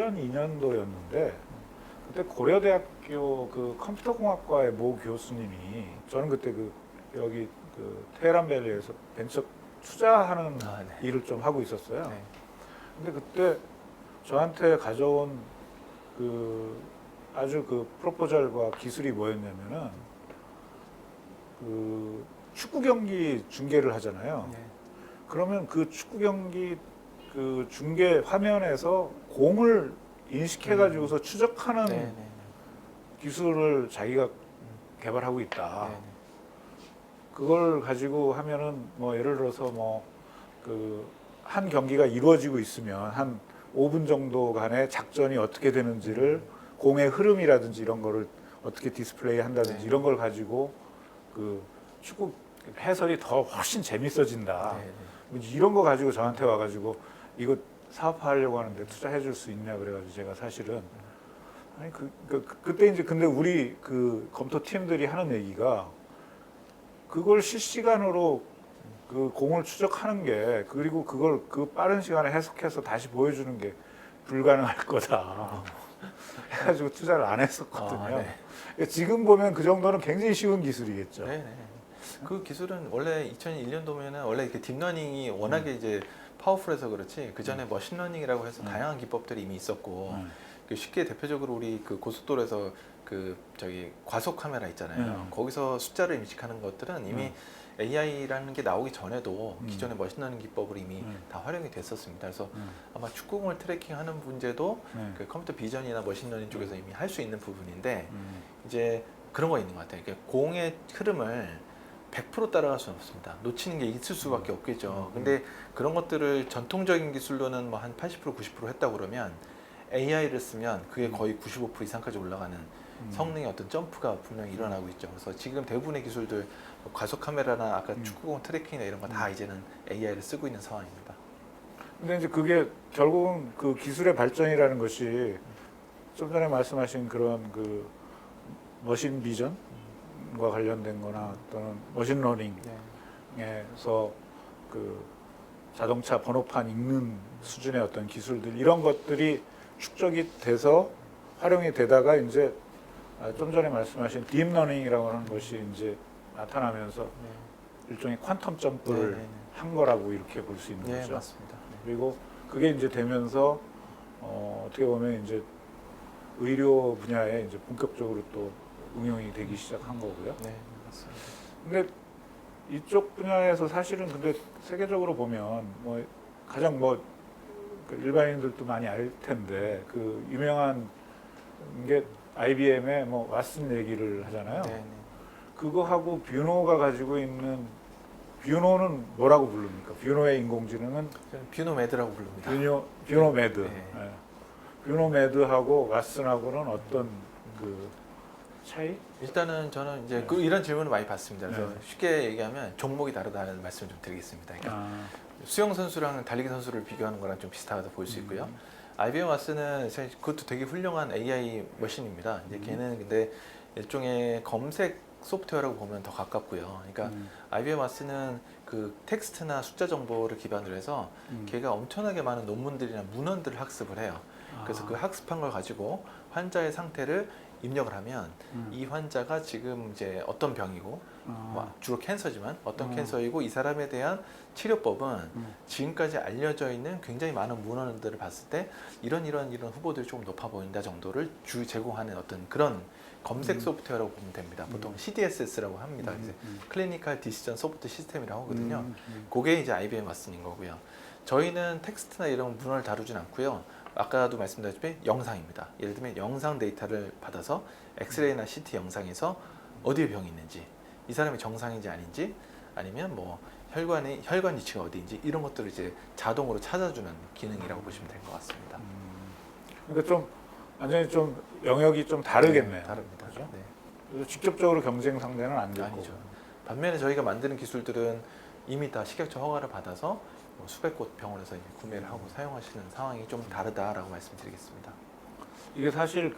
2002년도였는데 그때 고려대학교 그 컴퓨터공학과의 모 교수님이 저는 그때 여기 테헤란밸리에서 벤처 투자하는 네. 일을 좀 하고 있었어요. 네. 근데 그때 저한테 가져온 아주 프로포절과 기술이 뭐였냐면은 축구 경기 중계를 하잖아요. 네. 그러면 그 축구 경기 중계 화면에서 공을 인식해가지고서 추적하는 네. 네. 기술을 자기가 개발하고 있다. 네. 그걸 가지고 하면은 뭐 예를 들어서 한 경기가 이루어지고 있으면 한 5분 정도간의 작전이 어떻게 되는지를 공의 흐름이라든지 이런 거를 어떻게 디스플레이 한다든지 네. 이런 걸 가지고 축구 해설이 더 훨씬 재밌어진다. 네. 뭐 이런 거 가지고 저한테 와가지고 이거 사업화하려고 하는데 투자해 줄 수 있냐 그래가지고 제가 사실은 아니 그때 이제 근데 우리 검토 팀들이 하는 얘기가 그걸 실시간으로 공을 추적하는 게 그리고 그걸 빠른 시간에 해석해서 다시 보여주는 게 불가능할 거다. 해가지고 투자를 안 했었거든요. 네. 지금 보면 그 정도는 굉장히 쉬운 기술이겠죠. 네. 그 기술은 원래 2001년도면은 원래 이렇게 딥러닝이 워낙에 이제 파워풀해서 그렇지 그 전에 머신러닝이라고 해서 다양한 기법들이 이미 있었고 쉽게 대표적으로 우리 고속도로에서 과속 카메라 있잖아요. 거기서 숫자를 인식하는 것들은 이미 AI라는 게 나오기 전에도 기존의 머신러닝 기법으로 이미 다 활용이 됐었습니다. 그래서 아마 축구공을 트래킹하는 문제도 컴퓨터 비전이나 머신러닝 쪽에서 이미 할 수 있는 부분인데 이제 그런 거 있는 것 같아요. 그러니까 공의 흐름을 100% 따라갈 수는 없습니다. 놓치는 게 있을 수밖에 없겠죠. 근데 그런 것들을 전통적인 기술로는 뭐 한 80% 90% 했다고 그러면 AI를 쓰면 그게 거의 95% 이상까지 올라가는 성능의 어떤 점프가 분명히 일어나고 있죠. 그래서 지금 대부분의 기술들 과속 카메라나 아까 축구공 트래킹이나 이런 거 다 이제는 AI를 쓰고 있는 상황입니다. 근데 이제 그게 결국은 기술의 발전이라는 것이 좀 전에 말씀하신 그런 머신 비전과 관련된 거나 또는 머신 러닝에서 자동차 번호판 읽는 수준의 어떤 기술들 이런 것들이 축적이 돼서 활용이 되다가 이제 좀 전에 말씀하신 딥러닝이라고 하는 것이 이제 나타나면서 일종의 퀀텀 점프를 한 거라고 이렇게 볼 수 있는 거죠. 맞습니다. 그리고 그게 이제 되면서 어떻게 보면 이제 의료 분야에 이제 본격적으로 또 응용이 되기 시작한 거고요. 네, 맞습니다. 근데 이쪽 분야에서 사실은 근데 세계적으로 보면 가장 일반인들도 많이 알 텐데 유명한 게 IBM의 왓슨 얘기를 하잖아요. 네. 그거하고 뷰노가 가지고 있는 뷰노는 뭐라고 부릅니까? 뷰노의 인공지능은 뷰노매드라고 부릅니다. 뷰노매드. 네. 네. 뷰노매드하고 왓슨하고는 어떤 차이? 일단은 저는 이제 이런 질문을 많이 받습니다. 그래서 네. 쉽게 얘기하면 종목이 다르다는 말씀을 좀 드리겠습니다. 그러니까 수영 선수랑 달리기 선수를 비교하는 거랑 좀 비슷하다 볼 수 있고요. IBM 왓슨은 사실 그것도 되게 훌륭한 AI 머신입니다. 이제 걔는 근데 일종의 검색 소프트웨어라고 보면 더 가깝고요. 그러니까 IBM 왓슨은 텍스트나 숫자 정보를 기반으로 해서 걔가 엄청나게 많은 논문들이나 문헌들을 학습을 해요. 그래서 그 학습한 걸 가지고 환자의 상태를 입력을 하면 이 환자가 지금 이제 어떤 병이고 주로 캔서지만 어떤 캔서이고 이 사람에 대한 치료법은 지금까지 알려져 있는 굉장히 많은 문헌들을 봤을 때 이런 후보들이 조금 높아 보인다 정도를 제공하는 어떤 그런 검색 소프트웨어라고 보면 됩니다. 보통 CDSS라고 합니다. 클리니컬 디시전 소프트 시스템이라고 하거든요. 그게 이제 IBM 왓슨인 거고요. 저희는 텍스트나 이런 문헌을 다루진 않고요. 아까도 말씀드렸다시피 영상입니다. 예를 들면 영상 데이터를 받아서 엑스레이나 CT 영상에서 어디에 병이 있는지, 이 사람이 정상인지 아닌지, 아니면 혈관 위치가 어디인지 이런 것들을 이제 자동으로 찾아주는 기능이라고 보시면 될 것 같습니다. 그러니까 완전히 영역이 좀 다르겠네요. 네, 다릅니다. 그렇죠? 네. 그래서 직접적으로 경쟁 상대는 안 되고. 아니죠. 반면에 저희가 만드는 기술들은 이미 다 식약처 허가를 받아서 수백 곳 병원에서 구매를 하고 사용하시는 상황이 좀 다르다라고 말씀드리겠습니다. 이게 사실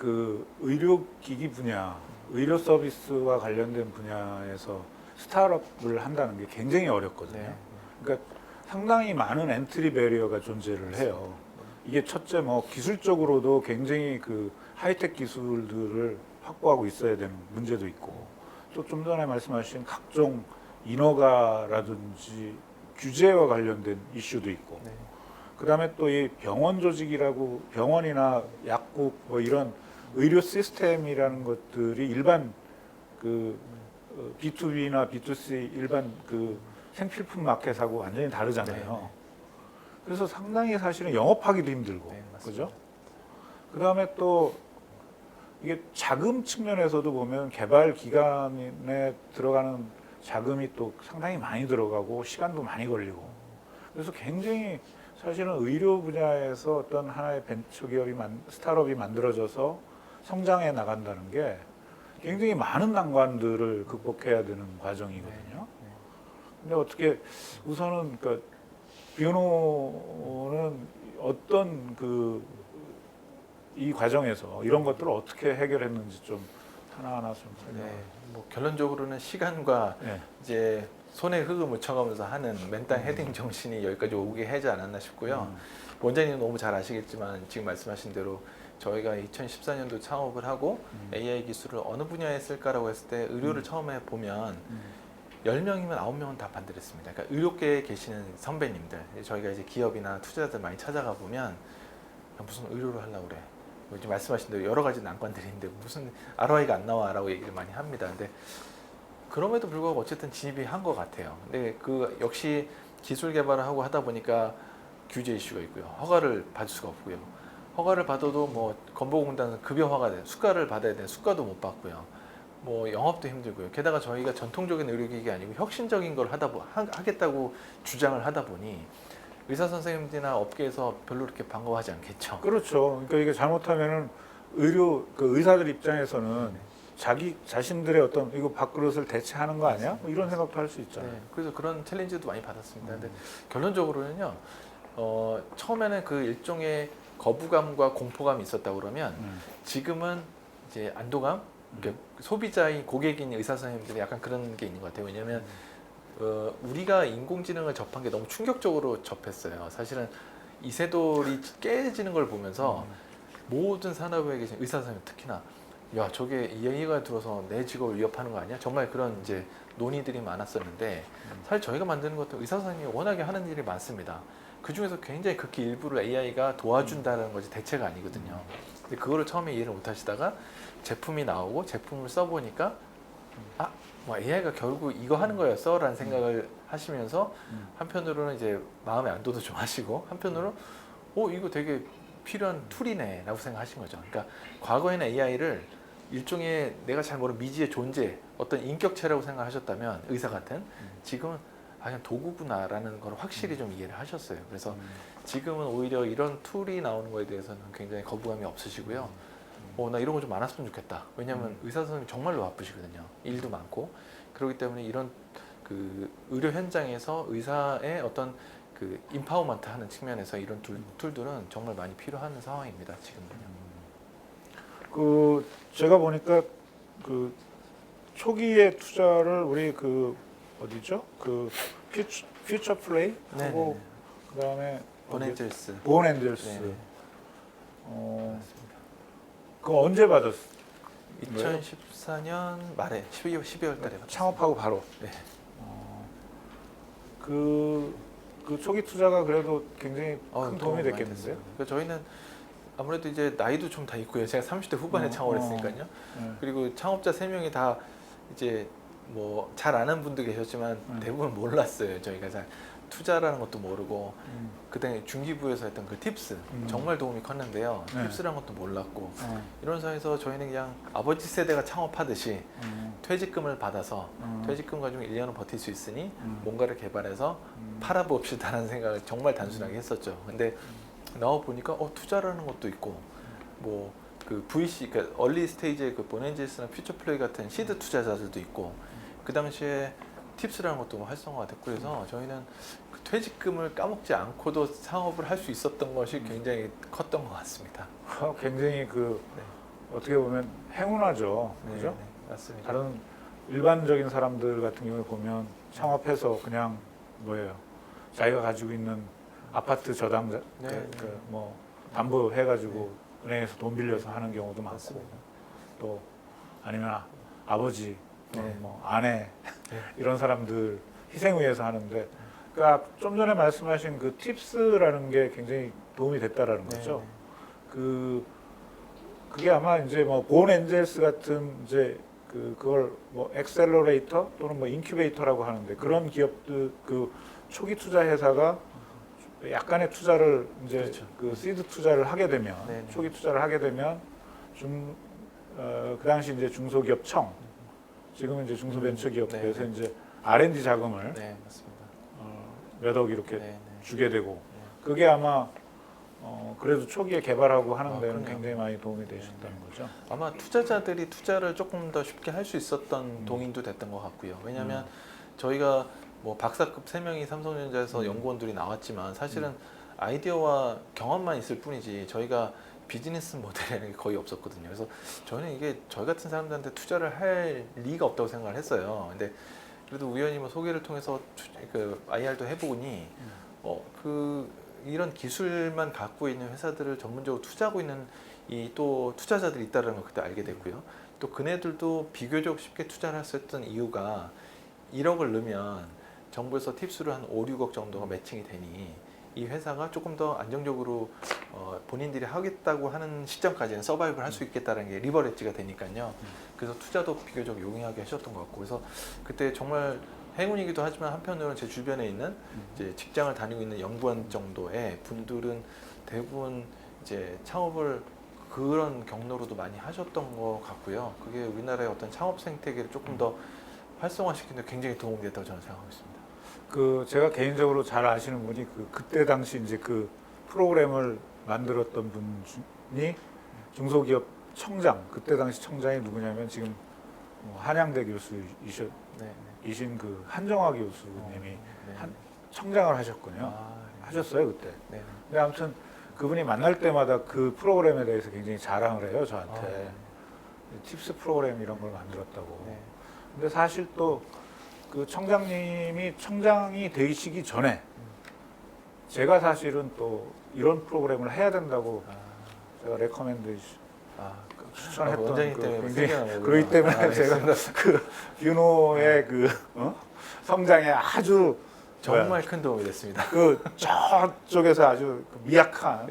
의료기기 분야, 의료 서비스와 관련된 분야에서 스타트업을 한다는 게 굉장히 어렵거든요. 네. 그러니까 상당히 많은 엔트리 배리어가 존재를 해요. 이게 첫째 뭐 기술적으로도 굉장히 그 하이텍 기술들을 확보하고 있어야 되는 문제도 있고 또 좀 전에 말씀하신 각종 인허가라든지 규제와 관련된 이슈도 있고 네. 그다음에 또 이 병원 조직이라고 병원이나 약국 뭐 이런 의료 시스템이라는 것들이 일반 그 B2B나 B2C 일반 그 생필품 마켓하고 완전히 다르잖아요. 네. 그래서 상당히 사실은 영업하기도 힘들고, 네, 맞습니다. 그죠? 그다음에 또 이게 자금 측면에서도 보면 개발 기간에 들어가는 자금이 또 상당히 많이 들어가고 시간도 많이 걸리고 그래서 굉장히 사실은 의료 분야에서 어떤 하나의 벤처 기업이 스타트업이 만들어져서 성장해 나간다는 게 굉장히 많은 난관들을 극복해야 되는 과정이거든요. 근데 어떻게 우선은 그러니까 비오노는 어떤 이 과정에서 이런 것들을 어떻게 해결했는지 좀 하나하나 좀 설명. 네, 뭐 결론적으로는 시간과 네. 이제 손에 흙을 묻혀가면서 하는 맨땅 헤딩 정신이 여기까지 오게 하지 않았나 싶고요. 원장님 너무 잘 아시겠지만 지금 말씀하신 대로 저희가 2014년도 창업을 하고 AI 기술을 어느 분야에 쓸까라고 했을 때 의료를 처음에 보면 10명이면 9명은 다 반대를 했습니다. 그러니까 의료계에 계시는 선배님들, 저희가 이제 기업이나 투자자들 많이 찾아가 보면 무슨 의료를 하려고 그래. 지금 말씀하신 대로 여러 가지 난관들이 있는데 무슨 ROI가 안 나와라고 얘기를 많이 합니다. 근데 그럼에도 불구하고 어쨌든 진입이 한 것 같아요. 근데 그 역시 기술 개발을 하고 하다 보니까 규제 이슈가 있고요. 허가를 받을 수가 없고요. 허가를 받아도 뭐 건보공단은 급여화가 돼, 수가를 받아야 되는 수가도 못 받고요. 뭐 영업도 힘들고요. 게다가 저희가 전통적인 의료기기 아니고 혁신적인 걸 하겠다고 주장을 하다 보니 의사 선생님들이나 업계에서 별로 그렇게 반가워하지 않겠죠. 그렇죠. 그러니까 이게 잘못하면은 그 의사들 입장에서는 자기 자신들의 어떤 이거 밥그릇을 대체하는 거 아니야? 뭐 이런 생각도 할 수 있잖아요. 네, 그래서 그런 챌린지도 많이 받았습니다. 근데 결론적으로는요, 처음에는 그 일종의 거부감과 공포감이 있었다 그러면 지금은 이제 안도감, 그러니까 소비자인 고객인 의사 선생님들이 약간 그런 게 있는 것 같아요. 왜냐하면 우리가 인공지능을 접한 게 너무 충격적으로 접했어요. 사실은 이세돌이 깨지는 걸 보면서 모든 산업에 계신 의사 선생님 특히나 야 저게 AI가 들어서 내 직업을 위협하는 거 아니야? 정말 그런 이제 논의들이 많았었는데 사실 저희가 만드는 것도 의사 선생님이 워낙에 하는 일이 많습니다. 그 중에서 굉장히 극히 일부를 AI가 도와준다는 것이 대체가 아니거든요. 근데 그거를 처음에 이해를 못 하시다가 제품이 나오고 제품을 써보니까 뭐 AI가 결국 이거 하는 거였어 라는 생각을 하시면서 한편으로는 이제 마음의 안도도 좀 하시고 한편으로는 이거 되게 필요한 툴이네 라고 생각하신 거죠. 그러니까 과거에는 AI를 일종의 내가 잘 모르는 미지의 존재 어떤 인격체라고 생각하셨다면 의사 같은 지금은 그냥 도구구나 라는 걸 확실히 좀 이해를 하셨어요. 그래서 지금은 오히려 이런 툴이 나오는 거에 대해서는 굉장히 거부감이 없으시고요. 나 이런 거 좀 많았으면 좋겠다. 왜냐하면 의사 선생님 정말로 바쁘시거든요. 일도 많고. 그렇기 때문에 이런 그 의료 현장에서 의사의 어떤 그 임파워먼트 하는 측면에서 이런 툴들은 정말 많이 필요한 상황입니다. 지금은요. 제가 보니까 그 초기에 투자를 우리 어디죠? 퓨처 플레이 하고 그다음에 본엔젤스. 본엔젤스. 네네. 맞습니다. 그거 언제 받았어요? 2014년 말에 12월 달에 받았습니다. 창업하고 바로. 네. 그 초기 투자가 그래도 굉장히 큰 도움이 많이 됐겠는데요? 됐어요. 그러니까 저희는 아무래도 이제 나이도 좀 다 있고요. 제가 30대 후반에 창업을 했으니까요. 그리고 창업자 3명이 다 이제 뭐 잘 아는 분도 계셨지만 대부분 몰랐어요. 저희가 잘 투자라는 것도 모르고 그때 중기부에서 했던 그 팁스 정말 도움이 컸는데요. 네. 팁스라는 것도 몰랐고 이런 상황에서 저희는 그냥 아버지 세대가 창업하듯이 퇴직금을 받아서 퇴직금 가지고 1년은 버틸 수 있으니 뭔가를 개발해서 팔아봅시다라는 생각을 정말 단순하게 했었죠. 근데 나와 보니까 투자라는 것도 있고 뭐 그 VC, 그러니까 얼리 스테이지의 그 본엔젤스나 퓨처플레이 같은 시드 투자자들도 있고 그 당시에 팁스라는 것도 활성화가 됐고 그래서 저희는 그 퇴직금을 까먹지 않고도 사업을 할 수 있었던 것이 굉장히 컸던 것 같습니다. 굉장히 어떻게 보면 행운하죠, 그죠? 네, 맞습니다. 다른 일반적인 사람들 같은 경우에 보면 창업해서 그냥 자기가 가지고 있는 아파트 저당자, 담보해가지고 은행에서 돈 빌려서 하는 경우도 많고 맞습니다. 또 아니면 아버지, 네. 뭐 아내 이런 사람들 희생을 위해서 하는데 그러니까 좀 전에 말씀하신 그 팁스라는 게 굉장히 도움이 됐다라는 거죠. 그게 아마 이제 뭐 본 엔젤스 같은 이제 그걸 뭐 엑셀러레이터 또는 뭐 인큐베이터라고 하는데 그런 기업들 그 초기 투자 회사가 약간의 투자를 이제 그렇죠. 그 시드 투자를 하게 되면 네네. 초기 투자를 하게 되면 그 당시 이제 중소기업청 지금은 이제 중소벤처기업에서 네. 이제 R&D 자금을 네, 맞습니다. 몇 억 이렇게 네, 네. 주게 되고 그게 아마 그래도 초기에 개발하고 하는 데는 그럼요. 굉장히 많이 도움이 되셨다는 거죠. 아마 투자자들이 투자를 조금 더 쉽게 할 수 있었던 동인도 됐던 것 같고요. 왜냐하면 저희가 뭐 박사급 3명이 삼성전자에서 연구원들이 나왔지만 사실은 아이디어와 경험만 있을 뿐이지 저희가 비즈니스 모델이라는 게 거의 없었거든요. 그래서 저는 이게 저희 같은 사람들한테 투자를 할 리가 없다고 생각을 했어요. 근데 그래도 우연히 뭐 소개를 통해서 그 IR도 해보니 이런 기술만 갖고 있는 회사들을 전문적으로 투자하고 있는 이 또 투자자들이 있다는 걸 그때 알게 됐고요. 또 그네들도 비교적 쉽게 투자를 할 수 있었던 이유가 1억을 넣으면 정부에서 팁스로 한 5, 6억 정도가 매칭이 되니 이 회사가 조금 더 안정적으로 본인들이 하겠다고 하는 시점까지는 서바이브를 할 수 있겠다는 게 리버리지가 되니까요. 그래서 투자도 비교적 용이하게 하셨던 것 같고 그래서 그때 정말 행운이기도 하지만 한편으로는 제 주변에 있는 이제 직장을 다니고 있는 연구원 정도의 분들은 대부분 이제 창업을 그런 경로로도 많이 하셨던 것 같고요. 그게 우리나라의 어떤 창업 생태계를 조금 더 활성화시키는 데 굉장히 도움이 됐다고 저는 생각하고 있습니다. 그 제가 개인적으로 잘 아시는 분이 그때 당시 이제 그 프로그램을 만들었던 분이 중소기업 청장 그때 당시 청장이 누구냐면 지금 한양대 교수이신 네. 그 한정화 교수님이 네. 청장을 하셨거든요. 네. 하셨어요 그때. 네. 근데 아무튼 그분이 만날 때마다 그 프로그램에 대해서 굉장히 자랑을 해요 저한테. 팁스 프로그램 이런 걸 만들었다고. 네. 근데 사실 또 그 청장님이 청장이 되시기 전에 제가 사실은 또 이런 프로그램을 해야 된다고 제가 레커멘데이션 추천했던 원장님 그 때문에 굉장히 생겨나는구나. 그렇기 때문에 제가 그 윤호의 그 성장에 아주 정말 큰 도움이 됐습니다. 그 저쪽에서 아주 미약한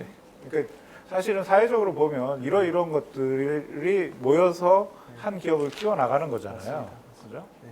그러니까 사실은 사회적으로 보면 이런 것들이 모여서 한 기업을 키워 나가는 거잖아요. 그죠? 네.